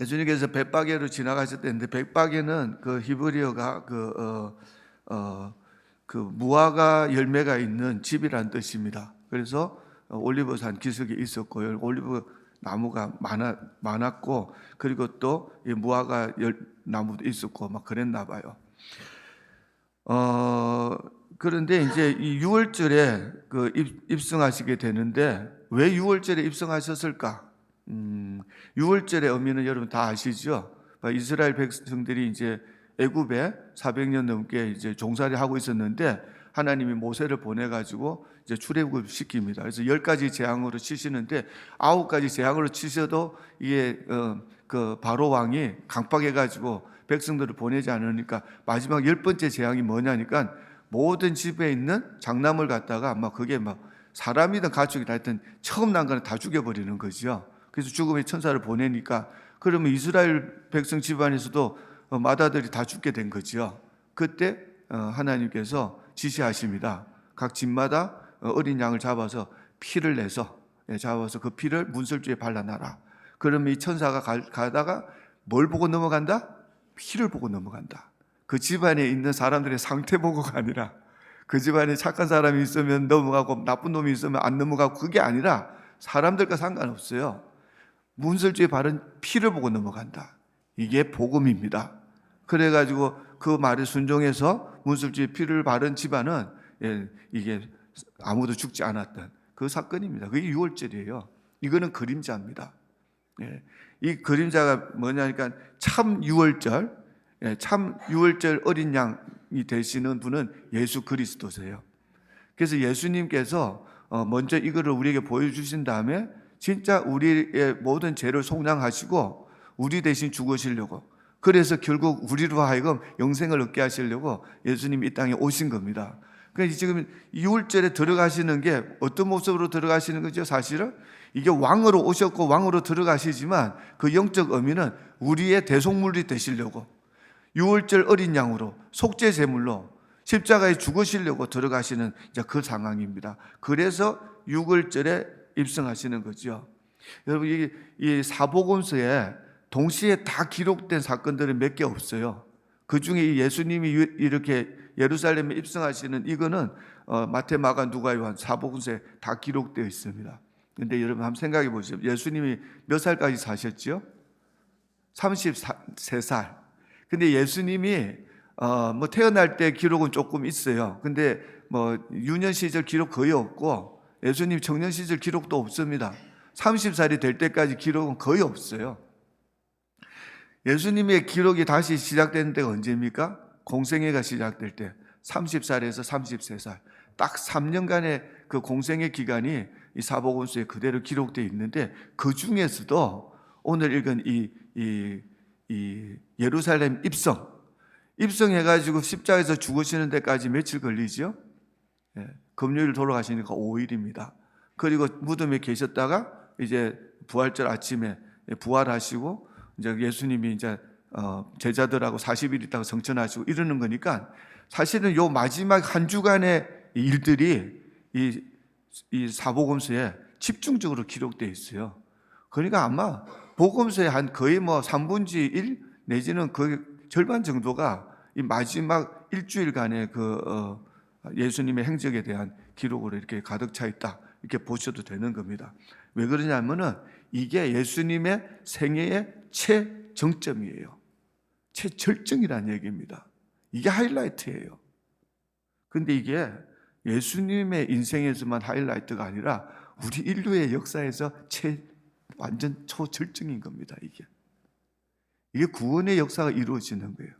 예수님께서 벳바게로 지나가셨는데 벳바게는 그 히브리어가 그 무화과 열매가 있는 집이란 뜻입니다. 그래서 올리브산 기슭이 있었고요. 올리브 나무가 많았고, 그리고 또 무화과 나무도 있었고 막 그랬나 봐요. 그런데 이제 이 6월절에 그 입성하시게 되는데 왜 6월절에 입성하셨을까? 6월절의 의미는 여러분 다 아시죠? 이스라엘 백성들이 이제 애굽에 400년 넘게 이제 종살이 하고 있었는데 하나님이 모세를 보내가지고 이제 출애굽 시킵니다. 그래서 10가지 재앙으로 치시는데 9가지 재앙으로 치셔도 이게 그 바로 왕이 강박해가지고 백성들을 보내지 않으니까 마지막 10번째 재앙이 뭐냐니까 모든 집에 있는 장나물 갖다가 막 그게 막 사람이든 가축이든 하여튼 처음 난 거는 다 죽여버리는 거죠. 그래서 죽음의 천사를 보내니까 그러면 이스라엘 백성 집안에서도 맏아들이 다 죽게 된 거죠. 그때 하나님께서 지시하십니다. 각 집마다 어린 양을 잡아서 피를 내서 잡아서 그 피를 문설주에 발라놔라. 그러면 이 천사가 가다가 뭘 보고 넘어간다? 피를 보고 넘어간다. 그 집안에 있는 사람들의 상태 보고가 아니라 그 집안에 착한 사람이 있으면 넘어가고 나쁜 놈이 있으면 안 넘어가고 그게 아니라 사람들과 상관없어요. 문설주에 바른 피를 보고 넘어간다. 이게 복음입니다. 그래가지고 그 말에 순종해서 문설주에 피를 바른 집안은 이게 아무도 죽지 않았던 그 사건입니다. 그게 6월절이에요. 이거는 그림자입니다. 이 그림자가 뭐냐니까 참 6월절, 참 6월절 어린 양이 되시는 분은 예수 그리스도세요. 그래서 예수님께서 먼저 이거를 우리에게 보여주신 다음에 진짜 우리의 모든 죄를 속량하시고 우리 대신 죽으시려고, 그래서 결국 우리로 하여금 영생을 얻게 하시려고 예수님이 이 땅에 오신 겁니다. 그러니까 지금 6월절에 들어가시는 게 어떤 모습으로 들어가시는 거죠? 사실은 이게 왕으로 오셨고 왕으로 들어가시지만 그 영적 의미는 우리의 대속물이 되시려고 6월절 어린 양으로 속죄 제물로 십자가에 죽으시려고 들어가시는 이제 그 상황입니다. 그래서 6월절에 입성하시는 거죠. 여러분 이 사복음서에 동시에 다 기록된 사건들은 몇 개 없어요. 그 중에 예수님이 이렇게 예루살렘에 입성하시는 이거는 마태, 마가, 누가, 요한 사복음서에 다 기록되어 있습니다. 근데 여러분 한번 생각해 보세요. 예수님이 몇 살까지 사셨죠? 33살. 근데 예수님이 뭐 태어날 때 기록은 조금 있어요. 근데 뭐 유년 시절 기록 거의 없고 예수님 청년 시절 기록도 없습니다. 30살이 될 때까지 기록은 거의 없어요. 예수님의 기록이 다시 시작되는 때가 언제입니까? 공생애가 시작될 때 30살에서 33살 딱 3년간의 그 공생애 기간이 이 사복음서에 그대로 기록되어 있는데 그 중에서도 오늘 읽은 이 예루살렘 입성해가지고 십자가에서 죽으시는 데까지 며칠 걸리죠? 금요일 돌아가시니까 5일입니다. 그리고 무덤에 계셨다가 이제 부활절 아침에 부활하시고 이제 예수님이 이제 제자들하고 40일 있다가 성천하시고 이러는 거니까 사실은 요 마지막 한 주간의 일들이 이 사복음서에 집중적으로 기록되어 있어요. 그러니까 아마 복음서의 한 거의 뭐 3분의 1 내지는 거의 절반 정도가 이 마지막 일주일간의 그 예수님의 행적에 대한 기록으로 이렇게 가득 차 있다, 이렇게 보셔도 되는 겁니다. 왜 그러냐면은 이게 예수님의 생애의 최정점이에요. 최절정이라는 얘기입니다. 이게 하이라이트예요. 근데 이게 예수님의 인생에서만 하이라이트가 아니라 우리 인류의 역사에서 완전 초절정인 겁니다. 이게 구원의 역사가 이루어지는 거예요.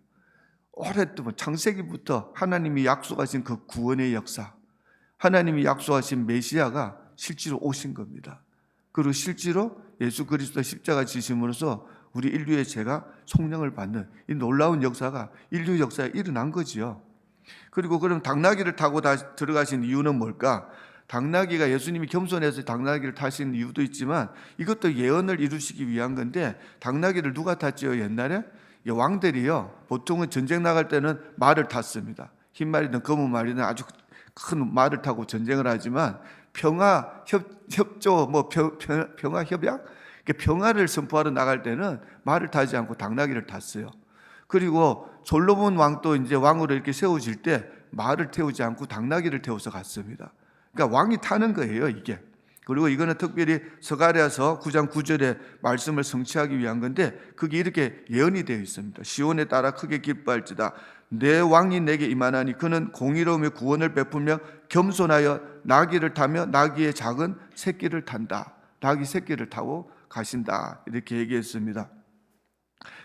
오랫동안 창세기부터 하나님이 약속하신 그 구원의 역사, 하나님이 약속하신 메시아가 실제로 오신 겁니다. 그리고 실제로 예수 그리스도 십자가 지심으로써 우리 인류의 죄가 속량을 받는 이 놀라운 역사가 인류 역사에 일어난 거지요. 그리고 그럼 당나귀를 타고 들어가신 이유는 뭘까? 당나귀가 예수님이 겸손해서 당나귀를 타신 이유도 있지만 이것도 예언을 이루시기 위한 건데, 당나귀를 누가 탔지요? 옛날에 왕들이요, 보통은 전쟁 나갈 때는 말을 탔습니다. 흰 말이든 검은 말이든 아주 큰 말을 타고 전쟁을 하지만 평화 협조, 평화 협약 그러니까 평화를 선포하러 나갈 때는 말을 타지 않고 당나귀를 탔어요. 그리고 솔로몬 왕도 이제 왕으로 이렇게 세워질 때 말을 태우지 않고 당나귀를 태워서 갔습니다. 그러니까 왕이 타는 거예요, 이게. 그리고 이거는 특별히 스가랴서 9장 9절의 말씀을 성취하기 위한 건데 그게 이렇게 예언이 되어 있습니다. 시온에 따라 크게 기뻐할지다. 내 왕이 내게 임하나니 그는 공의로움의 구원을 베풀며 겸손하여 나귀를 타며 나귀의 작은 새끼를 탄다. 나귀 새끼를 타고 가신다. 이렇게 얘기했습니다.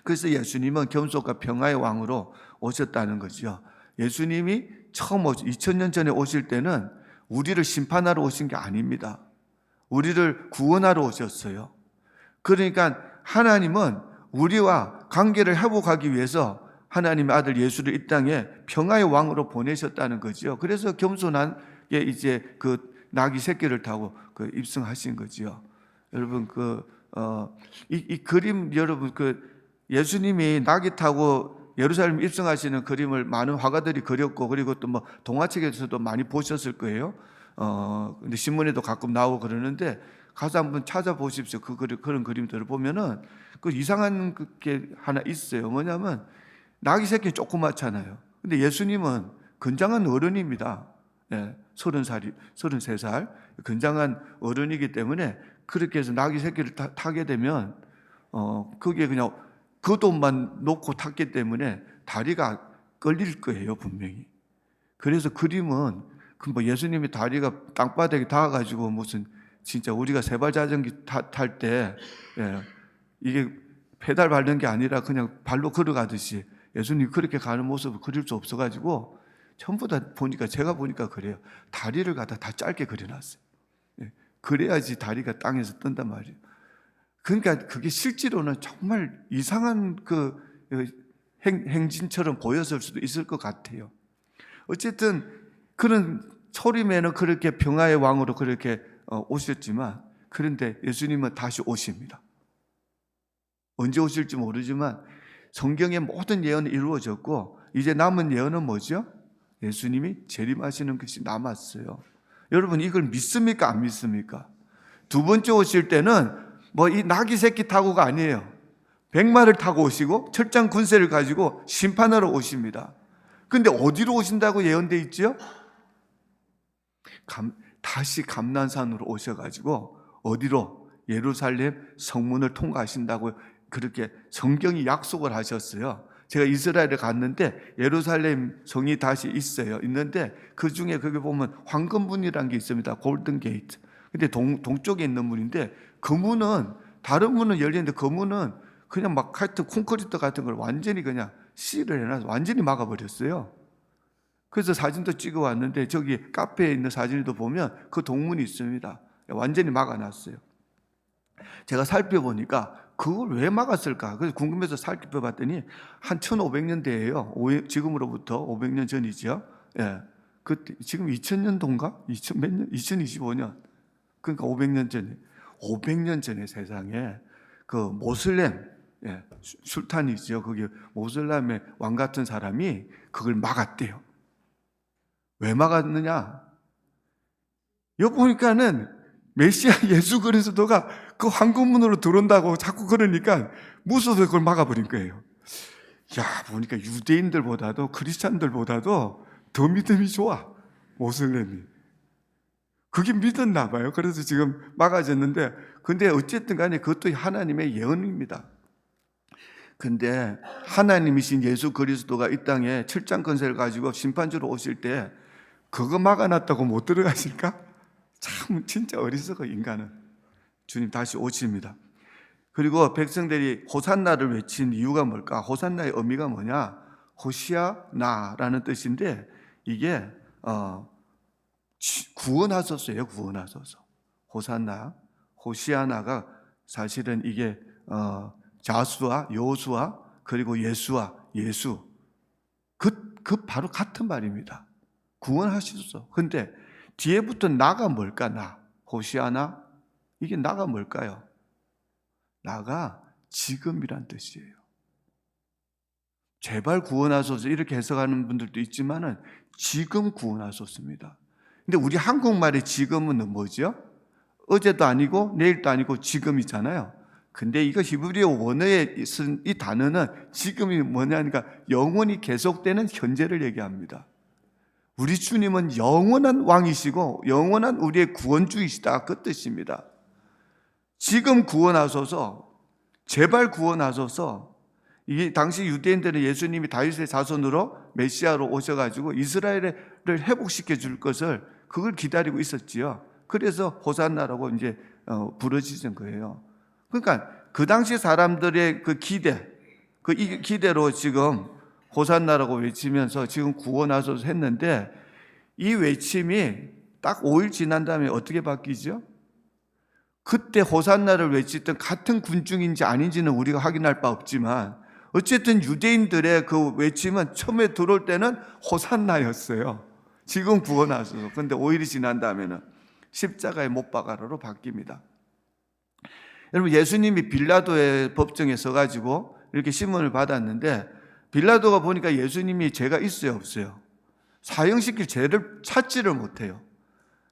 그래서 예수님은 겸손과 평화의 왕으로 오셨다는 거죠. 예수님이 처음 2000년 전에 오실 때는 우리를 심판하러 오신 게 아닙니다. 우리를 구원하러 오셨어요. 그러니까 하나님은 우리와 관계를 회복하기 위해서 하나님의 아들 예수를 이 땅에 평화의 왕으로 보내셨다는 거죠. 그래서 겸손하게 이제 그 나귀 새끼를 타고 그 입성하신 거지요. 여러분 이 그림 여러분 예수님이 나귀 타고 예루살렘 입성하시는 그림을 많은 화가들이 그렸고 그리고 또 뭐 동화책에서도 많이 보셨을 거예요. 근데 신문에도 가끔 나오고 그러는데 가서 한번 찾아보십시오. 그런 그림들을 보면은 그 이상한 게 하나 있어요. 뭐냐면 나귀 새끼 조그맣잖아요. 근데 예수님은 건장한 어른입니다. 33살 건장한 어른이기 때문에 그렇게 해서 나귀 새끼를 타게 되면 그게 그냥 그 돈만 놓고 탔기 때문에 다리가 걸릴 거예요, 분명히. 그래서 그림은 뭐 예수님이 다리가 땅바닥에 닿아가지고 무슨 진짜 우리가 세발 자전거 탈 때 이게 페달 밟는 게 아니라 그냥 발로 걸어가듯이 예수님이 그렇게 가는 모습을 그릴 수 없어가지고 전부 다 보니까 제가 보니까 그래요. 다리를 갖다 다 짧게 그려놨어요. 그래야지 다리가 땅에서 뜬단 말이에요. 그러니까 그게 실제로는 정말 이상한 그 행진처럼 보였을 수도 있을 것 같아요. 어쨌든 그런 소림에는 그렇게 평화의 왕으로 그렇게 오셨지만 그런데 예수님은 다시 오십니다. 언제 오실지 모르지만 성경의 모든 예언이 이루어졌고 이제 남은 예언은 뭐죠? 예수님이 재림하시는 것이 남았어요. 여러분 이걸 믿습니까? 안 믿습니까? 두 번째 오실 때는 뭐 이 나귀 새끼 타고가 아니에요. 백마를 타고 오시고 철장 군세를 가지고 심판하러 오십니다. 근데 어디로 오신다고 예언돼 있죠? 다시 감난산으로 오셔가지고 어디로? 예루살렘 성문을 통과하신다고 그렇게 성경이 약속을 하셨어요. 제가 이스라엘에 갔는데 예루살렘 성이 다시 있는데 그 중에 거기 보면 황금문이라는 게 있습니다. 골든 게이트. 근데 동쪽에 있는 문인데 그 문은 다른 문은 열리는데 그 문은 그냥 막 하여튼 콘크리트 같은 걸 완전히 그냥 실을 해놔서 완전히 막아버렸어요. 그래서 사진도 찍어 왔는데 저기 카페에 있는 사진도 보면 그 동문이 있습니다. 완전히 막아놨어요. 제가 살펴보니까 그걸 왜 막았을까? 그래서 궁금해서 살펴봤더니 한 1500년대예요. 지금으로부터 500년 전이죠. 그때 지금 2000년도인가? 2025년. 그러니까 500년 전에 500년 전에 세상에 그 모슬렘 술탄이죠. 그게 모슬렘의 왕 같은 사람이 그걸 막았대요. 왜 막았느냐? 여기 보니까는 메시아 예수 그리스도가 그 황금문으로 들어온다고 자꾸 그러니까 무서워서 그걸 막아버린 거예요. 야, 보니까 유대인들보다도 크리스찬들보다도 더 믿음이 좋아, 모슬렘이. 그게 믿었나 봐요. 그래서 지금 막아졌는데, 근데 어쨌든 간에 그것도 하나님의 예언입니다. 근데 하나님이신 예수 그리스도가 이 땅에 철장 권세를 가지고 심판주로 오실 때 그거 막아놨다고 못 들어가실까? 참 진짜 어리석어 인간은. 주님 다시 오십니다. 그리고 백성들이 호산나를 외친 이유가 뭘까? 호산나의 의미가 뭐냐? 호시아나라는 뜻인데 이게 구원하소서예요. 구원하소서. 호산나, 호시아나가 사실은 이게 자수와 여호수아 그리고 예수와 예수 그 바로 같은 말입니다. 구원하시소서. 근데 뒤에부터 나가 뭘까? 나 호시아나 이게 나가 뭘까요? 나가 지금이란 뜻이에요. 제발 구원하소서 이렇게 해석하는 분들도 있지만은 지금 구원하소서입니다. 근데 우리 한국말의 지금은 뭐죠? 어제도 아니고 내일도 아니고 지금이잖아요. 근데 이거 히브리어 원어에 쓴 이 단어는 지금이 뭐냐니까 영원히 계속되는 현재를 얘기합니다. 우리 주님은 영원한 왕이시고 영원한 우리의 구원주이시다, 그 뜻입니다. 지금 구원하소서, 제발 구원하소서. 이게 당시 유대인들은 예수님이 다윗의 자손으로 메시아로 오셔가지고 이스라엘을 회복시켜 줄 것을 그걸 기다리고 있었지요. 그래서 호산나라고 이제 부르짖은 거예요. 그러니까 그 당시 사람들의 그 기대, 그 기대로 지금 호산나라고 외치면서 지금 구원하소서 했는데, 이 외침이 딱 5일 지난 다음에 어떻게 바뀌죠? 그때 호산나를 외쳤던 같은 군중인지 아닌지는 우리가 확인할 바 없지만 어쨌든 유대인들의 그 외침은 처음에 들어올 때는 호산나였어요. 지금 구원하소서. 그런데 5일이 지난 다음에는 십자가에 못 박아라로 바뀝니다. 여러분, 예수님이 빌라도의 법정에 서가지고 이렇게 심문을 받았는데 빌라도가 보니까 예수님이 죄가 있어요, 없어요? 사형시킬 죄를 찾지를 못해요.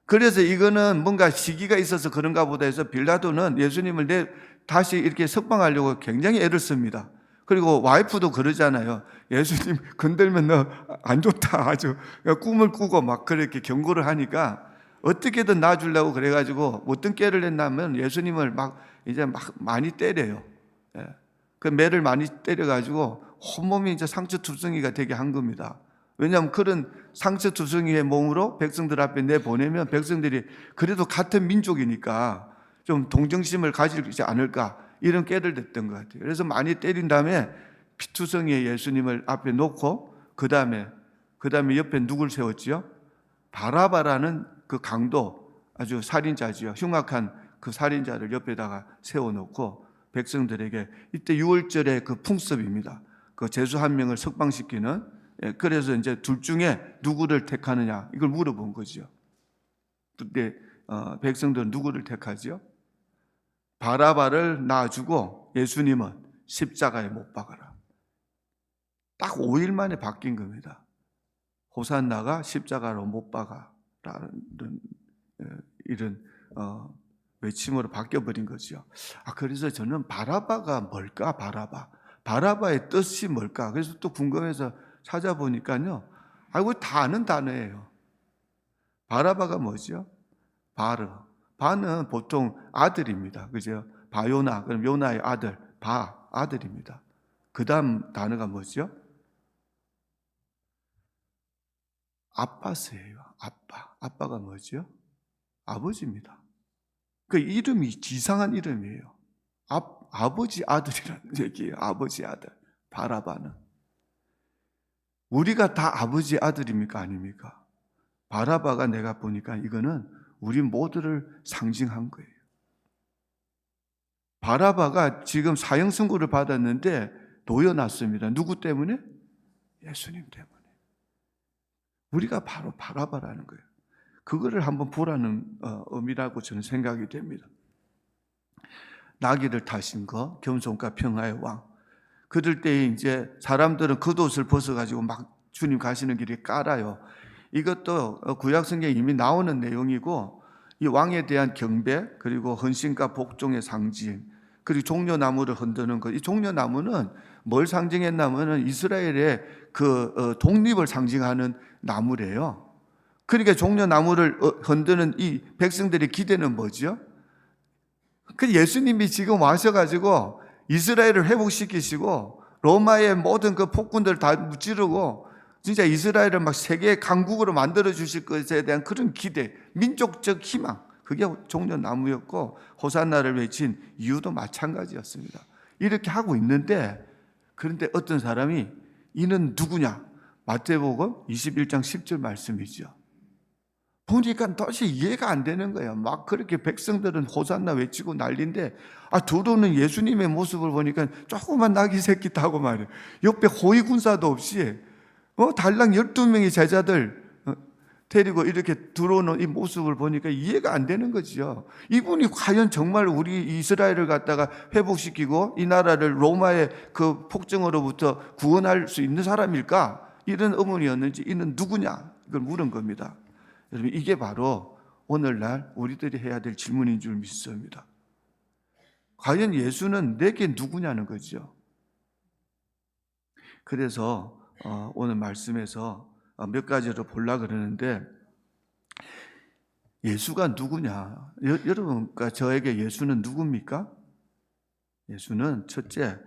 그래서 이거는 뭔가 시기가 있어서 그런가 보다 해서 빌라도는 예수님을 다시 이렇게 석방하려고 굉장히 애를 씁니다. 그리고 와이프도 그러잖아요. 예수님 건들면 너 안 좋다, 아주 꿈을 꾸고 막 그렇게 경고를 하니까 어떻게든 놔주려고 그래가지고 어떤 깨를 냈냐면 예수님을 이제 많이 때려요. 그 매를 많이 때려가지고 온몸이 이제 상처투성이가 되게 한 겁니다. 왜냐하면 그런 상처투성이의 몸으로 백성들 앞에 내보내면 백성들이 그래도 같은 민족이니까 좀 동정심을 가지지 않을까, 이런 깨를 냈던 것 같아요. 그래서 많이 때린 다음에 피투성이의 예수님을 앞에 놓고 그 다음에 옆에 누굴 세웠지요? 바라바라는 그 강도, 아주 살인자지요. 흉악한 그 살인자를 옆에다가 세워놓고 백성들에게, 이때 6월절의 그 풍습입니다. 그 죄수 한 명을 석방시키는, 그래서 이제 둘 중에 누구를 택하느냐, 이걸 물어본 거죠. 그때 백성들은 누구를 택하죠? 바라바를 놔주고 예수님은 십자가에 못 박아라. 딱 5일 만에 바뀐 겁니다. 호산나가 십자가로 못 박아라는 이런 외침으로 바뀌어버린 거죠. 그래서 저는 바라바가 뭘까? 바라바의 뜻이 뭘까? 그래서 또 궁금해서 찾아보니까요, 다 아는 단어예요. 바라바가 뭐죠? 바는 보통 아들입니다. 그죠? 바요나, 그럼 요나의 아들, 아들입니다. 그 다음 단어가 뭐죠? 아빠스예요. 아빠가 뭐죠? 아버지입니다. 그 이름이 이상한 이름이에요. 아버지 아들이라는 얘기예요. 아버지 아들. 바라바는. 우리가 다 아버지 아들입니까? 아닙니까? 바라바가 내가 보니까 이거는 우리 모두를 상징한 거예요. 바라바가 지금 사형 선고를 받았는데 놓여놨습니다. 누구 때문에? 예수님 때문에. 우리가 바로 바라바라는 거예요. 그거를 한번 보라는 의미라고 저는 생각이 됩니다. 나귀를 타신 거, 겸손과 평화의 왕. 그럴 때 이제 사람들은 겉옷을 벗어가지고 막 주님 가시는 길에 깔아요. 이것도 구약 성경에 이미 나오는 내용이고, 이 왕에 대한 경배, 그리고 헌신과 복종의 상징, 그리고 종려나무를 흔드는 것. 이 종려나무는 뭘 상징했냐면은 이스라엘의 그 독립을 상징하는 나무래요. 그러니까 종려나무를 흔드는 이 백성들의 기대는 뭐죠? 그 예수님이 지금 와셔가지고 이스라엘을 회복시키시고 로마의 모든 그 폭군들을 다 무찌르고 진짜 이스라엘을 막 세계의 강국으로 만들어 주실 것에 대한 그런 기대, 민족적 희망, 그게 종려나무였고 호산나를 외친 이유도 마찬가지였습니다. 이렇게 하고 있는데, 그런데 어떤 사람이 이는 누구냐? 마태복음 21장 10절 말씀이죠. 보니까 도대체 이해가 안 되는 거예요. 막 그렇게 백성들은 호산나 외치고 난리인데 들어오는 예수님의 모습을 보니까 조그만 나귀 새끼 타고 말이에요. 옆에 호위 군사도 없이 달랑 12명의 제자들 데리고 이렇게 들어오는 이 모습을 보니까 이해가 안 되는 거죠. 이분이 과연 정말 우리 이스라엘을 갖다가 회복시키고 이 나라를 로마의 그 폭정으로부터 구원할 수 있는 사람일까? 이런 의문이었는지, 이는 누구냐? 이걸 물은 겁니다. 여러분, 이게 바로 오늘날 우리들이 해야 될 질문인 줄 믿습니다. 과연 예수는 내게 누구냐는 거죠. 그래서 오늘 말씀에서 몇 가지로 보려고 그러는데, 예수가 누구냐? 여러분, 그러니까 저에게 예수는 누굽니까? 예수는 첫째,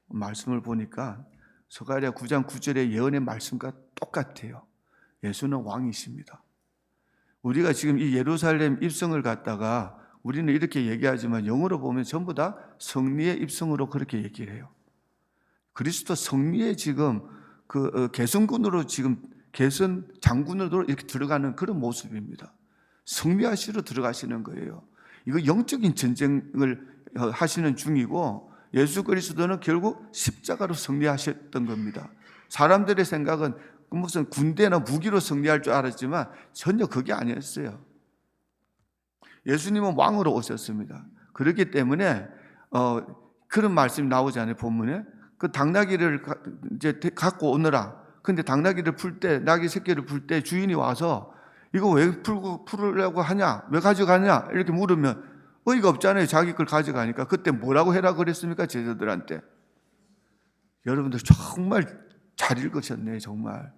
말씀을 보니까 스가랴 9장 9절의 예언의 말씀과 똑같아요. 예수는 왕이십니다. 우리가 지금 이 예루살렘 입성을 갖다가 우리는 이렇게 얘기하지만 영어로 보면 전부 다 성리의 입성으로 그렇게 얘기를 해요. 그리스도 성리의 지금 개성군으로 지금 개선 장군으로 이렇게 들어가는 그런 모습입니다. 승리하시러 들어가시는 거예요. 이거 영적인 전쟁을 하시는 중이고, 예수 그리스도는 결국 십자가로 승리하셨던 겁니다. 사람들의 생각은 무슨 군대나 무기로 승리할 줄 알았지만 전혀 그게 아니었어요. 예수님은 왕으로 오셨습니다. 그렇기 때문에 그런 말씀이 나오잖아요. 본문에 그 당나귀를 이제 갖고 오너라. 근데 당나귀를 풀 때, 나귀 새끼를 풀 때 주인이 와서 이거 왜 풀으려고 하냐? 왜 가져가냐? 이렇게 물으면 어이가 없잖아요. 자기 걸 가져가니까. 그때 뭐라고 해라 그랬습니까? 제자들한테. 여러분들 정말 잘 읽으셨네, 정말.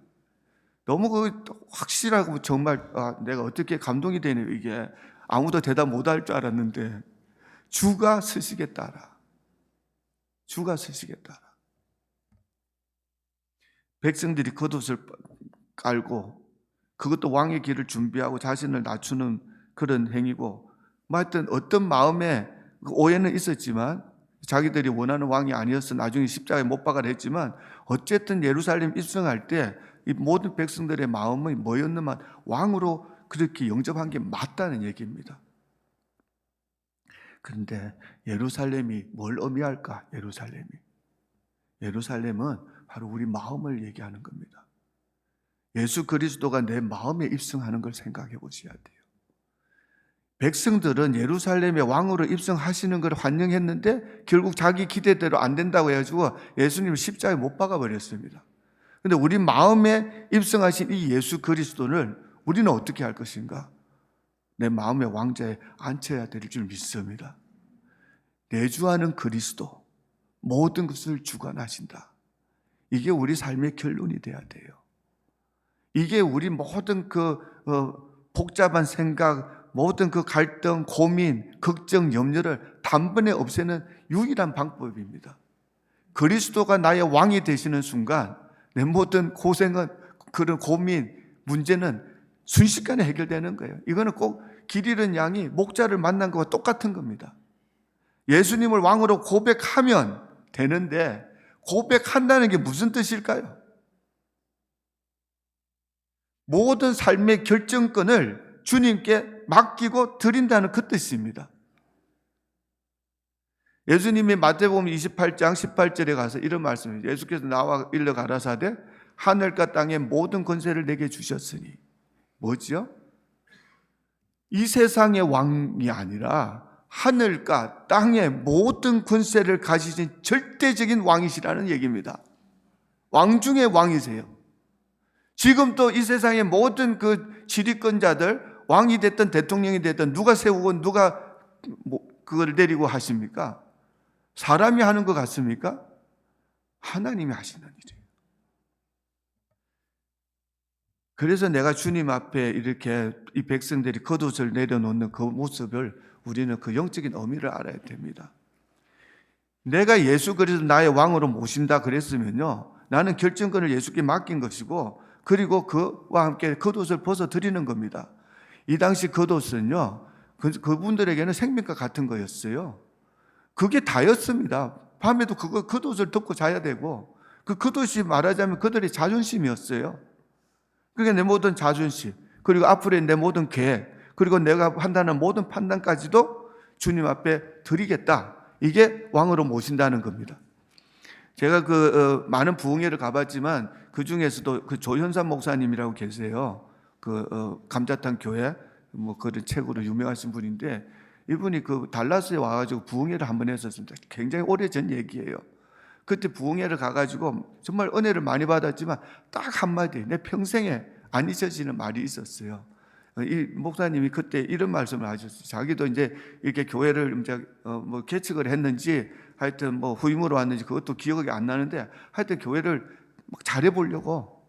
너무 확실하고 정말 내가 어떻게 감동이 되네요. 이게 아무도 대답 못할 줄 알았는데, 주가 서시겠다라. 주가 서시겠다라. 백성들이 겉옷을 깔고, 그것도 왕의 길을 준비하고 자신을 낮추는 그런 행위고, 하여튼 어떤 마음에 오해는 있었지만 자기들이 원하는 왕이 아니어서 나중에 십자가에 못 박아라 했지만, 어쨌든 예루살렘 입성할 때 이 모든 백성들의 마음이 뭐였느만 왕으로 그렇게 영접한 게 맞다는 얘기입니다. 그런데 예루살렘이 뭘 의미할까? 예루살렘은 바로 우리 마음을 얘기하는 겁니다. 예수 그리스도가 내 마음에 입성하는 걸 생각해 보셔야 돼요. 백성들은 예루살렘의 왕으로 입성하시는 걸 환영했는데 결국 자기 기대대로 안 된다고 해가지고 예수님을 십자가에 못 박아버렸습니다. 그런데 우리 마음에 입성하신 이 예수 그리스도를 우리는 어떻게 할 것인가? 내 마음의 왕자에 앉혀야 될 줄 믿습니다. 내주하는 그리스도, 모든 것을 주관하신다. 이게 우리 삶의 결론이 돼야 돼요. 이게 우리 모든 복잡한 생각, 모든 갈등, 고민, 걱정, 염려를 단번에 없애는 유일한 방법입니다. 그리스도가 나의 왕이 되시는 순간 내 모든 고생은, 그런 고민, 문제는 순식간에 해결되는 거예요. 이거는 꼭 길 잃은 양이 목자를 만난 것과 똑같은 겁니다. 예수님을 왕으로 고백하면 되는데, 고백한다는 게 무슨 뜻일까요? 모든 삶의 결정권을 주님께 맡기고 드린다는 그 뜻입니다. 예수님이 마태복음 28장 18절에 가서 이런 말씀입니다. 예수께서 나와 일러 가라사대 하늘과 땅의 모든 권세를 내게 주셨으니, 뭐죠? 이 세상의 왕이 아니라 하늘과 땅의 모든 권세를 가지신 절대적인 왕이시라는 얘기입니다. 왕 중의 왕이세요. 지금도 이 세상의 모든 지리권자들, 왕이 됐든 대통령이 됐든 누가 세우고 누가 그걸 내리고 하십니까? 사람이 하는 것 같습니까? 하나님이 하시는 일이에요. 그래서 내가 주님 앞에 이렇게 이 백성들이 겉옷을 내려놓는 그 모습을 우리는 그 영적인 의미를 알아야 됩니다. 내가 예수 그리스도 나의 왕으로 모신다 그랬으면요, 나는 결정권을 예수께 맡긴 것이고, 그리고 그와 함께 겉옷을 벗어 드리는 겁니다. 이 당시 겉옷은요, 그분들에게는 생명과 같은 거였어요. 그게 다였습니다. 밤에도 그거 겉옷을 덮고 자야 되고, 그 겉옷이 말하자면 그들의 자존심이었어요. 그게 내 모든 자존심, 그리고 앞으로의 내 모든 계획, 그리고 내가 한다는 모든 판단까지도 주님 앞에 드리겠다. 이게 왕으로 모신다는 겁니다. 제가 많은 부흥회를 가봤지만 그 중에서도 조현삼 목사님이라고 계세요. 감자탕 교회 그런 책으로 유명하신 분인데, 이분이 달라스에 와가지고 부흥회를 한번 했었습니다. 굉장히 오래전 얘기예요. 그때 부흥회를 가가지고 정말 은혜를 많이 받았지만 딱 한마디, 내 평생에 안 잊어지는 말이 있었어요. 이 목사님이 그때 이런 말씀을 하셨어요. 자기도 이제 이렇게 교회를 이제 뭐 개척을 했는지 하여튼 뭐 후임으로 왔는지 그것도 기억이 안 나는데 하여튼 교회를 막 잘해보려고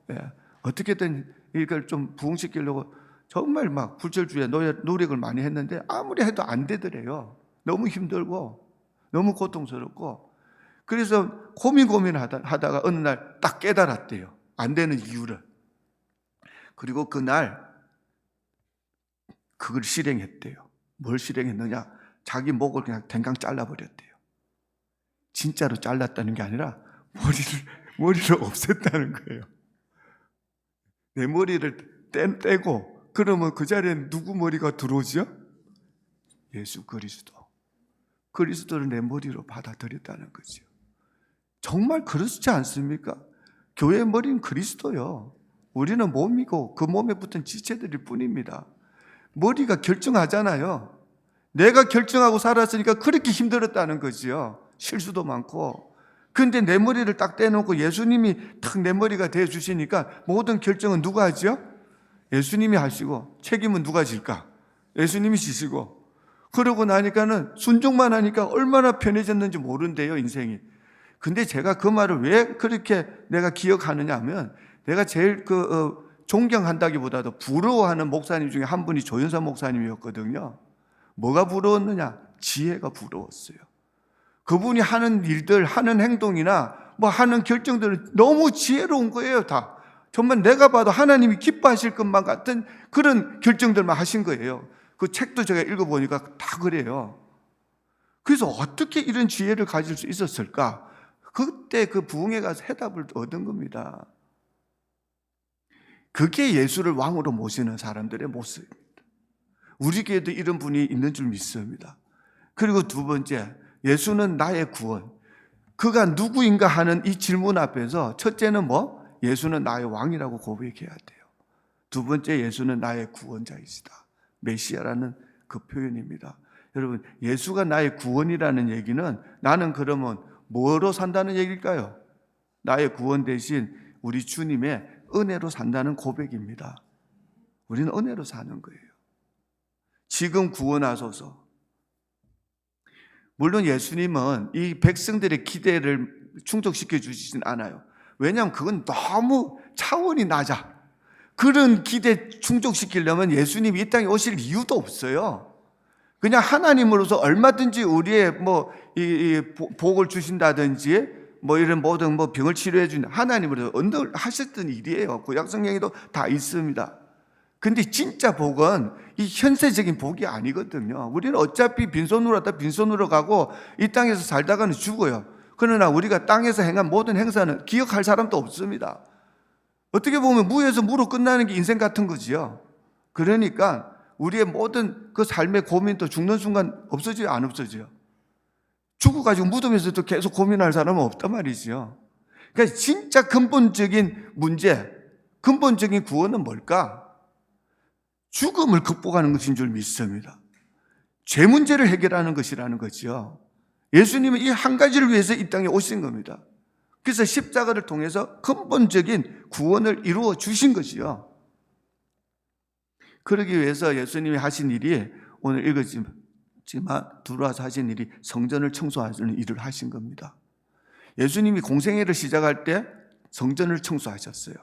어떻게든 이걸 좀 부흥시키려고 정말 막 불철주야 노력을 많이 했는데 아무리 해도 안 되더래요. 너무 힘들고 너무 고통스럽고 그래서 고민하다가 어느 날 딱 깨달았대요. 안 되는 이유를. 그리고 그날 그걸 실행했대요. 뭘 실행했느냐? 자기 목을 그냥 댕강 잘라버렸대요. 진짜로 잘랐다는 게 아니라 머리를 없앴다는 거예요. 내 머리를 떼고 그러면 그 자리에 누구 머리가 들어오죠? 예수 그리스도를 내 머리로 받아들였다는 거죠. 정말 그렇지 않습니까? 교회의 머리는 그리스도요. 우리는 몸이고 그 몸에 붙은 지체들일 뿐입니다. 머리가 결정하잖아요. 내가 결정하고 살았으니까 그렇게 힘들었다는 거지요. 실수도 많고. 근데 내 머리를 딱 떼놓고 예수님이 탁 내 머리가 대주시니까 모든 결정은 누가 하죠? 예수님이 하시고 책임은 누가 질까? 예수님이 지시고. 그러고 나니까는 순종만 하니까 얼마나 편해졌는지 모른대요, 인생이. 근데 제가 그 말을 왜 그렇게 내가 기억하느냐 하면 내가 제일 존경한다기보다도 부러워하는 목사님 중에 한 분이 조윤선 목사님이었거든요. 뭐가 부러웠느냐? 지혜가 부러웠어요. 그분이 하는 일들, 하는 행동이나 뭐 하는 결정들은 너무 지혜로운 거예요, 다. 정말 내가 봐도 하나님이 기뻐하실 것만 같은 그런 결정들만 하신 거예요. 그 책도 제가 읽어보니까 다 그래요. 그래서 어떻게 이런 지혜를 가질 수 있었을까? 그때 그 부흥회 가서 해답을 얻은 겁니다. 그게 예수를 왕으로 모시는 사람들의 모습입니다. 우리 교회도 이런 분이 있는 줄 믿습니다. 그리고 두 번째, 예수는 나의 구원. 그가 누구인가 하는 이 질문 앞에서 첫째는 뭐? 예수는 나의 왕이라고 고백해야 돼요. 두 번째, 예수는 나의 구원자이시다. 메시아라는 그 표현입니다. 여러분, 예수가 나의 구원이라는 얘기는 나는 그러면 뭐로 산다는 얘기일까요? 나의 구원 대신 우리 주님의 은혜로 산다는 고백입니다. 우리는 은혜로 사는 거예요. 지금 구원하소서. 물론 예수님은 이 백성들의 기대를 충족시켜 주시진 않아요. 왜냐하면 그건 너무 차원이 낮아. 그런 기대 충족시키려면 예수님이 이 땅에 오실 이유도 없어요. 그냥 하나님으로서 얼마든지 우리의 이 복을 주신다든지 이런 모든 병을 치료해 주는 하나님으로서 언제 하셨던 일이에요. 구약 성경에도 다 있습니다. 근데 진짜 복은 이 현세적인 복이 아니거든요. 우리는 어차피 빈손으로 왔다 빈손으로 가고 이 땅에서 살다가는 죽어요. 그러나 우리가 땅에서 행한 모든 행사는 기억할 사람도 없습니다. 어떻게 보면 무에서 무로 끝나는 게 인생 같은 거지요. 그러니까 우리의 모든 그 삶의 고민도 죽는 순간 없어져요, 안 없어져요? 죽어가지고 무덤에서도 계속 고민할 사람은 없단 말이지요. 그러니까 진짜 근본적인 문제, 근본적인 구원은 뭘까? 죽음을 극복하는 것인 줄 믿습니다. 죄 문제를 해결하는 것이라는 거죠. 예수님은 이 한 가지를 위해서 이 땅에 오신 겁니다. 그래서 십자가를 통해서 근본적인 구원을 이루어 주신 것이요. 그러기 위해서 예수님이 하신 일이 오늘 읽었지만 들어와서 하신 일이 성전을 청소하는 일을 하신 겁니다. 예수님이 공생애를 시작할 때 성전을 청소하셨어요.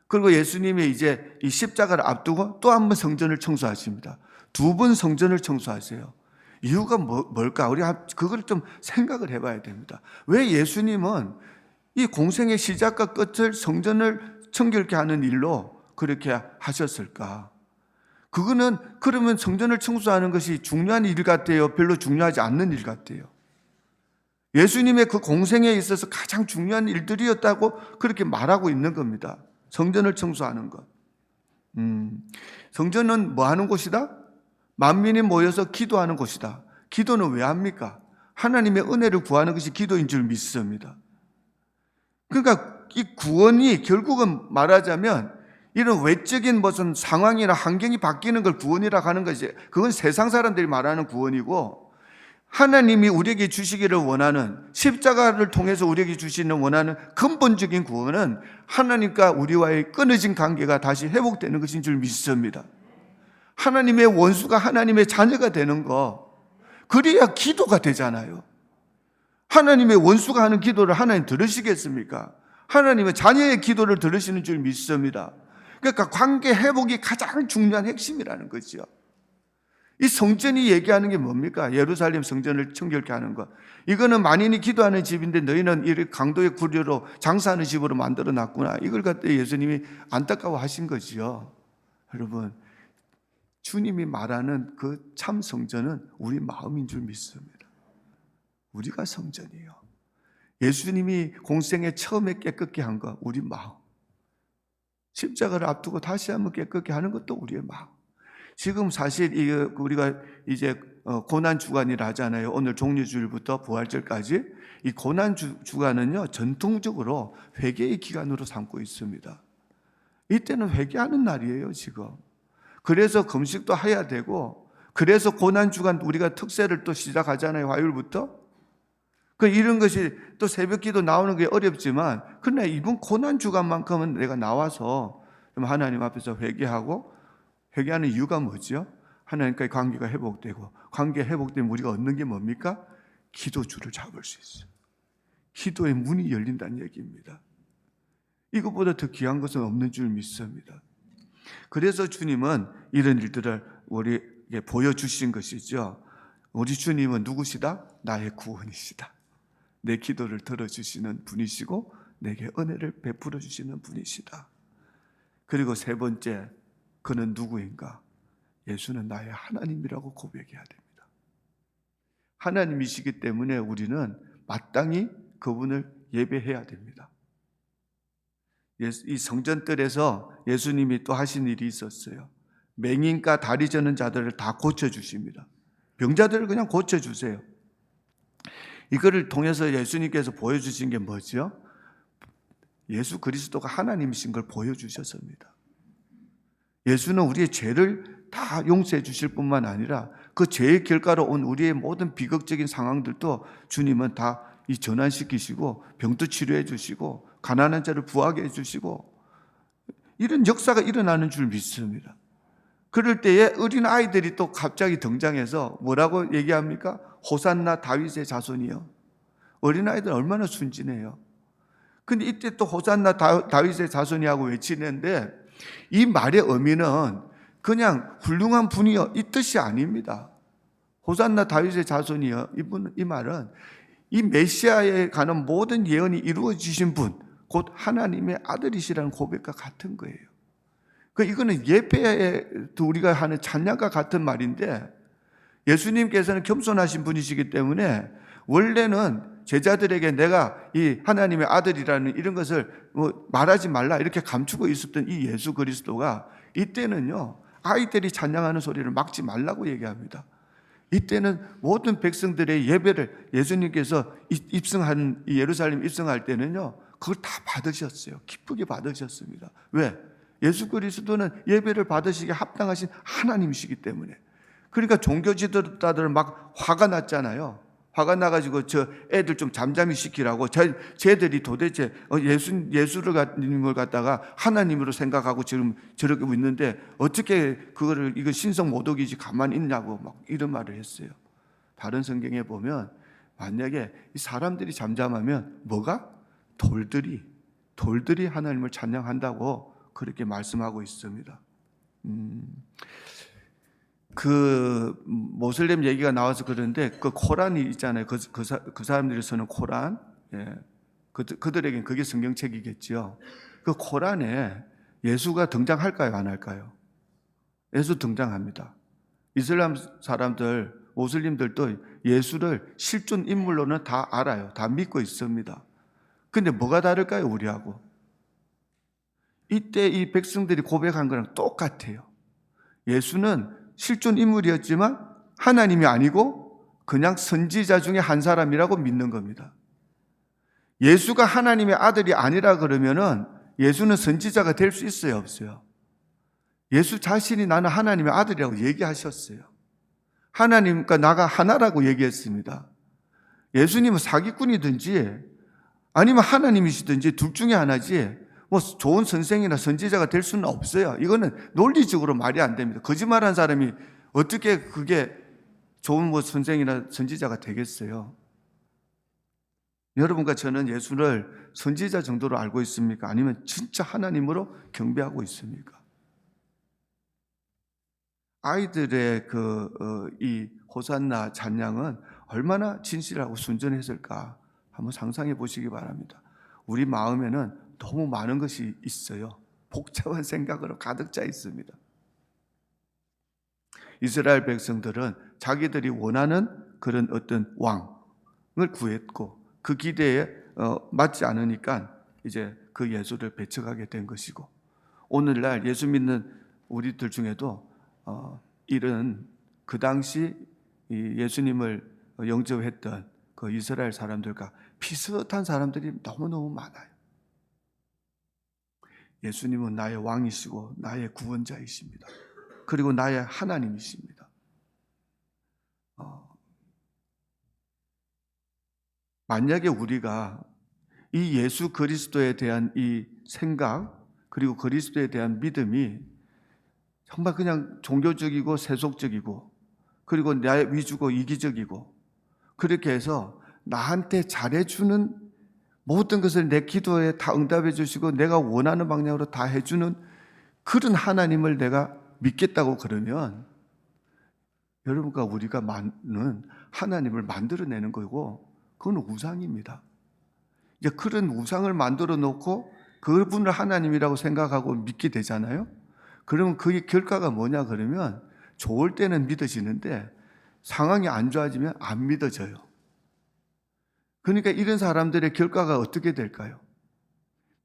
그리고 예수님이 이제 이 십자가를 앞두고 또 한 번 성전을 청소하십니다. 두 번 성전을 청소하세요. 이유가 뭘까? 우리가 그걸 좀 생각을 해봐야 됩니다. 왜 예수님은 이 공생의 시작과 끝을 성전을 청결케 하는 일로 그렇게 하셨을까? 그거는 그러면 성전을 청소하는 것이 중요한 일 같아요? 별로 중요하지 않는 일 같아요? 예수님의 그 공생에 있어서 가장 중요한 일들이었다고 그렇게 말하고 있는 겁니다. 성전을 청소하는 것. 성전은 뭐 하는 곳이다? 만민이 모여서 기도하는 곳이다. 기도는 왜 합니까? 하나님의 은혜를 구하는 것이 기도인 줄 믿습니다. 그러니까 이 구원이 결국은 말하자면 이런 외적인 무슨 상황이나 환경이 바뀌는 걸 구원이라고 하는 것이, 그건 세상 사람들이 말하는 구원이고, 하나님이 우리에게 주시기를 원하는, 십자가를 통해서 우리에게 주시는 원하는 근본적인 구원은 하나님과 우리와의 끊어진 관계가 다시 회복되는 것인 줄 믿습니다. 하나님의 원수가 하나님의 자녀가 되는 거, 그래야 기도가 되잖아요. 하나님의 원수가 하는 기도를 하나님 들으시겠습니까? 하나님의 자녀의 기도를 들으시는 줄 믿습니다. 그러니까 관계 회복이 가장 중요한 핵심이라는 거죠. 이 성전이 얘기하는 게 뭡니까? 예루살렘 성전을 청결케 하는 것. 이거는 만인이 기도하는 집인데 너희는 이 강도의 구류로 장사하는 집으로 만들어 놨구나. 이걸 갖다 예수님이 안타까워 하신 거지요. 여러분, 주님이 말하는 그 참 성전은 우리 마음인 줄 믿습니다. 우리가 성전이에요. 예수님이 공생에 처음에 깨끗게 한 거, 우리 마음. 십자가를 앞두고 다시 한번 깨끗게 하는 것도 우리의 마음. 지금 사실 우리가 이제 고난 주간이라 하잖아요. 오늘 종료주일부터 부활절까지 이 고난 주간은요 전통적으로 회개의 기간으로 삼고 있습니다. 이때는 회개하는 날이에요 지금. 그래서 금식도 해야 되고, 그래서 고난 주간 우리가 특세를 또 시작하잖아요. 화요일부터. 이런 것이 또 새벽기도 나오는 게 어렵지만, 그러나 이번 고난 주간만큼은 내가 나와서 좀 하나님 앞에서 회개하고, 회개하는 이유가 뭐죠? 하나님과의 관계가 회복되고, 관계 회복되면 우리가 얻는 게 뭡니까? 기도줄을 잡을 수 있어요. 기도의 문이 열린다는 얘기입니다. 이것보다 더 귀한 것은 없는 줄 믿습니다. 그래서 주님은 이런 일들을 우리에게 보여주신 것이죠. 우리 주님은 누구시다? 나의 구원이시다. 내 기도를 들어주시는 분이시고 내게 은혜를 베풀어 주시는 분이시다. 그리고 세 번째, 그는 누구인가? 예수는 나의 하나님이라고 고백해야 됩니다. 하나님이시기 때문에 우리는 마땅히 그분을 예배해야 됩니다. 이 성전뜰에서 예수님이 또 하신 일이 있었어요. 맹인과 다리 저는 자들을 다 고쳐주십니다. 병자들을 그냥 고쳐주세요. 이거를 통해서 예수님께서 보여주신 게 뭐죠? 예수 그리스도가 하나님이신 걸 보여주셨습니다. 예수는 우리의 죄를 다 용서해 주실 뿐만 아니라 그 죄의 결과로 온 우리의 모든 비극적인 상황들도 주님은 다 전환시키시고 병도 치료해 주시고 가난한 자를 부하게 해 주시고 이런 역사가 일어나는 줄 믿습니다. 그럴 때에 어린 아이들이 또 갑자기 등장해서 뭐라고 얘기합니까? 호산나 다윗의 자손이요. 어린 아이들 얼마나 순진해요. 근데 이때 또 호산나 다윗의 자손이 하고 외치는데 이 말의 의미는 그냥 훌륭한 분이요 이 뜻이 아닙니다. 호산나 다윗의 자손이요 이 말은 이 메시아에 관한 모든 예언이 이루어지신 분, 곧 하나님의 아들이시라는 고백과 같은 거예요. 이거는 예배에 우리가 하는 찬양과 같은 말인데, 예수님께서는 겸손하신 분이시기 때문에 원래는 제자들에게 내가 이 하나님의 아들이라는 이런 것을 말하지 말라 이렇게 감추고 있었던 이 예수 그리스도가 이때는요 아이들이 찬양하는 소리를 막지 말라고 얘기합니다. 이때는 모든 백성들의 예배를 예수님께서 입성한 예루살렘 입성할 때는요 그걸 다 받으셨어요. 기쁘게 받으셨습니다. 왜? 예수 그리스도는 예배를 받으시기에 합당하신 하나님이시기 때문에. 그러니까 종교 지도자들 막 화가 났잖아요. 화가 나가지고 저 애들 좀 잠잠히 시키라고 쟤들이 도대체 예수를 갖다가 하나님으로 생각하고 지금 저렇게 있는데 어떻게 그거를 이거 신성 모독이지 가만히 있냐고 막 이런 말을 했어요. 다른 성경에 보면 만약에 이 사람들이 잠잠하면 뭐가? 돌들이 하나님을 찬양한다고 그렇게 말씀하고 있습니다. 그 모슬렘 얘기가 나와서 그러는데 그 코란이 있잖아요. 그 사람들이 쓰는 코란, 그들에겐 그게 성경책이겠죠. 그 코란에 예수가 등장할까요, 안 할까요? 예수 등장합니다. 이슬람 사람들, 모슬림들도 예수를 실존 인물로는 다 알아요. 다 믿고 있습니다. 근데 뭐가 다를까요, 우리하고? 이때 이 백성들이 고백한 거랑 똑같아요. 예수는 실존 인물이었지만 하나님이 아니고 그냥 선지자 중에 한 사람이라고 믿는 겁니다. 예수가 하나님의 아들이 아니라 그러면은 예수는 선지자가 될 수 있어요, 없어요? 예수 자신이 나는 하나님의 아들이라고 얘기하셨어요. 하나님과 나가 하나라고 얘기했습니다. 예수님은 사기꾼이든지 아니면 하나님이시든지 둘 중에 하나지 뭐 좋은 선생이나 선지자가 될 수는 없어요. 이거는 논리적으로 말이 안 됩니다. 거짓말한 사람이 어떻게 그게 좋은 뭐 선생이나 선지자가 되겠어요? 여러분과 저는 예수를 선지자 정도로 알고 있습니까? 아니면 진짜 하나님으로 경배하고 있습니까? 아이들의 이 호산나 찬양은 얼마나 진실하고 순전했을까 한번 상상해 보시기 바랍니다. 우리 마음에는 너무 많은 것이 있어요. 복잡한 생각으로 가득 차 있습니다. 이스라엘 백성들은 자기들이 원하는 그런 어떤 왕을 구했고 그 기대에 맞지 않으니까 이제 그 예수를 배척하게 된 것이고, 오늘날 예수 믿는 우리들 중에도 이런 그 당시 예수님을 영접했던 그 이스라엘 사람들과 비슷한 사람들이 너무너무 많아요. 예수님은 나의 왕이시고 나의 구원자이십니다. 그리고 나의 하나님이십니다. 만약에 우리가 이 예수 그리스도에 대한 이 생각, 그리고 그리스도에 대한 믿음이 정말 그냥 종교적이고 세속적이고, 그리고 나의 위주고 이기적이고, 그렇게 해서 나한테 잘해주는 모든 것을 내 기도에 다 응답해 주시고 내가 원하는 방향으로 다 해주는 그런 하나님을 내가 믿겠다고 그러면, 여러분과 우리가 많은 하나님을 만들어내는 거고, 그건 우상입니다. 이제 그런 우상을 만들어 놓고 그분을 하나님이라고 생각하고 믿게 되잖아요. 그러면 그게 결과가 뭐냐 그러면, 좋을 때는 믿어지는데 상황이 안 좋아지면 안 믿어져요. 그러니까 이런 사람들의 결과가 어떻게 될까요?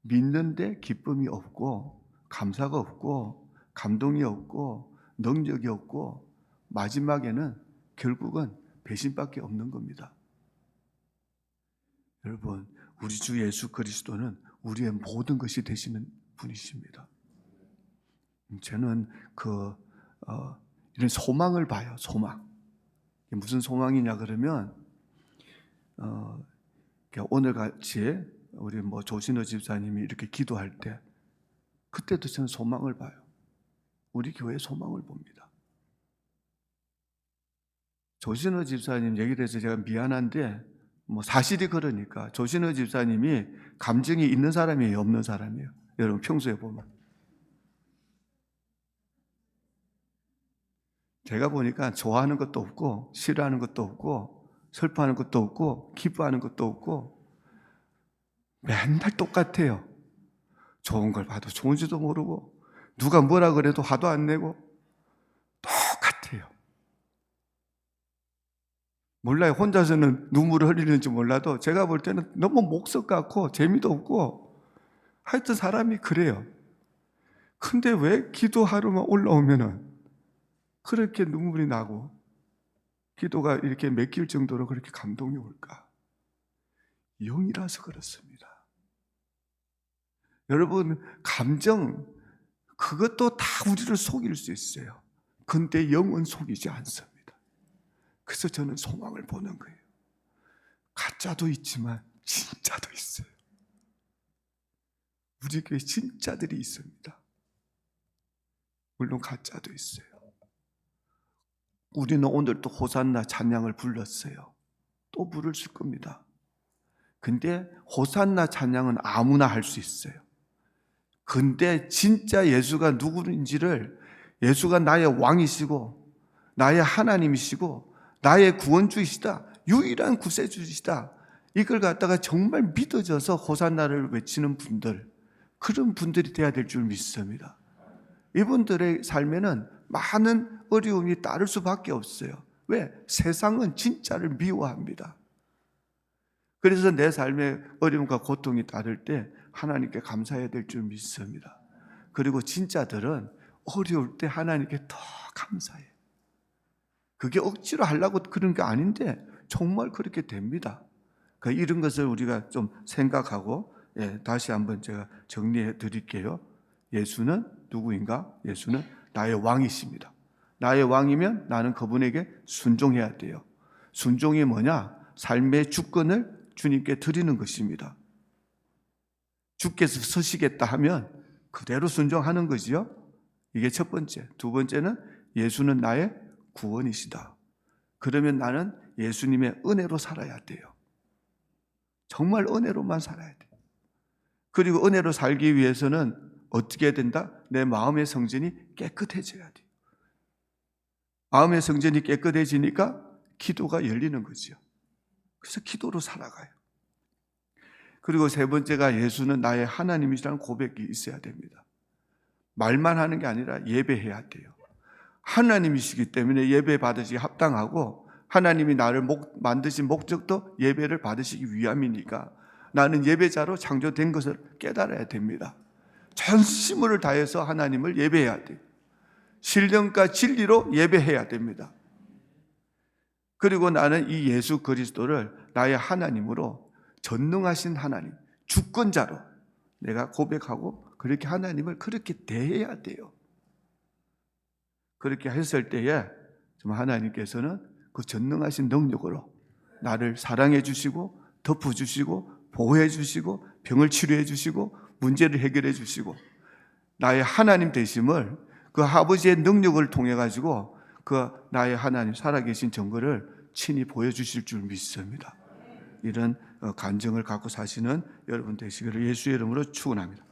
믿는데 기쁨이 없고, 감사가 없고, 감동이 없고, 능력이 없고, 마지막에는 결국은 배신밖에 없는 겁니다. 여러분, 우리 주 예수 그리스도는 우리의 모든 것이 되시는 분이십니다. 저는 이런 소망을 봐요. 소망. 무슨 소망이냐 그러면, 오늘 같이 우리 조신호 집사님이 이렇게 기도할 때, 그때도 저는 소망을 봐요. 우리 교회에 소망을 봅니다. 조신호 집사님 얘기를 해서 제가 미안한데, 사실이 그러니까 조신호 집사님이 감정이 있는 사람이에요, 없는 사람이에요? 여러분 평소에 보면 제가 보니까 좋아하는 것도 없고, 싫어하는 것도 없고, 슬퍼하는 것도 없고, 기뻐하는 것도 없고, 맨날 똑같아요. 좋은 걸 봐도 좋은지도 모르고, 누가 뭐라 그래도 화도 안 내고 똑같아요. 몰라요. 혼자서는 눈물을 흘리는지 몰라도 제가 볼 때는 너무 목석 같고 재미도 없고, 하여튼 사람이 그래요. 근데 왜 기도하루만 올라오면은 그렇게 눈물이 나고 기도가 이렇게 맥힐 정도로 그렇게 감동이 올까? 영이라서 그렇습니다. 여러분, 감정, 그것도 다 우리를 속일 수 있어요. 근데 영은 속이지 않습니다. 그래서 저는 소망을 보는 거예요. 가짜도 있지만 진짜도 있어요. 우리 교회 진짜들이 있습니다. 물론 가짜도 있어요. 우리는 오늘 또 호산나 찬양을 불렀어요. 또 부를 겁니다. 근데 호산나 찬양은 아무나 할 수 있어요. 근데 진짜 예수가 누구인지를, 예수가 나의 왕이시고 나의 하나님이시고 나의 구원주이시다, 유일한 구세주이시다, 이걸 갖다가 정말 믿어져서 호산나를 외치는 분들, 그런 분들이 돼야 될 줄 믿습니다. 이분들의 삶에는 많은 어려움이 따를 수밖에 없어요. 왜? 세상은 진짜를 미워합니다. 그래서 내 삶에 어려움과 고통이 따를 때 하나님께 감사해야 될 줄 믿습니다. 그리고 진짜들은 어려울 때 하나님께 더 감사해요. 그게 억지로 하려고 그런 게 아닌데 정말 그렇게 됩니다. 그러니까 이런 것을 우리가 좀 생각하고, 다시 한번 제가 정리해 드릴게요. 예수는 누구인가? 예수는 나의 왕이십니다. 나의 왕이면 나는 그분에게 순종해야 돼요. 순종이 뭐냐? 삶의 주권을 주님께 드리는 것입니다. 주께서 서시겠다 하면 그대로 순종하는 거지요. 이게 첫 번째. 두 번째는 예수는 나의 구원이시다. 그러면 나는 예수님의 은혜로 살아야 돼요. 정말 은혜로만 살아야 돼요. 그리고 은혜로 살기 위해서는 어떻게 해야 된다? 내 마음의 성전이 깨끗해져야 돼요. 마음의 성전이 깨끗해지니까 기도가 열리는 거죠. 그래서 기도로 살아가요. 그리고 세 번째가 예수는 나의 하나님이라는 고백이 있어야 됩니다. 말만 하는 게 아니라 예배해야 돼요. 하나님이시기 때문에 예배 받으시기 합당하고 하나님이 나를 만드신 목적도 예배를 받으시기 위함이니까 나는 예배자로 창조된 것을 깨달아야 됩니다. 전심을 다해서 하나님을 예배해야 돼요. 신령과 진리로 예배해야 됩니다. 그리고 나는 이 예수 그리스도를 나의 하나님으로 전능하신 하나님, 주권자로 내가 고백하고 그렇게 하나님을 그렇게 대해야 돼요. 그렇게 했을 때에 하나님께서는 그 전능하신 능력으로 나를 사랑해 주시고 덮어 주시고 보호해 주시고 병을 치료해 주시고 문제를 해결해 주시고 나의 하나님 되심을 그 아버지의 능력을 통해 가지고 그 나의 하나님 살아계신 증거를 친히 보여주실 줄 믿습니다. 이런 간증을 갖고 사시는 여러분 되시기를 예수의 이름으로 축원합니다.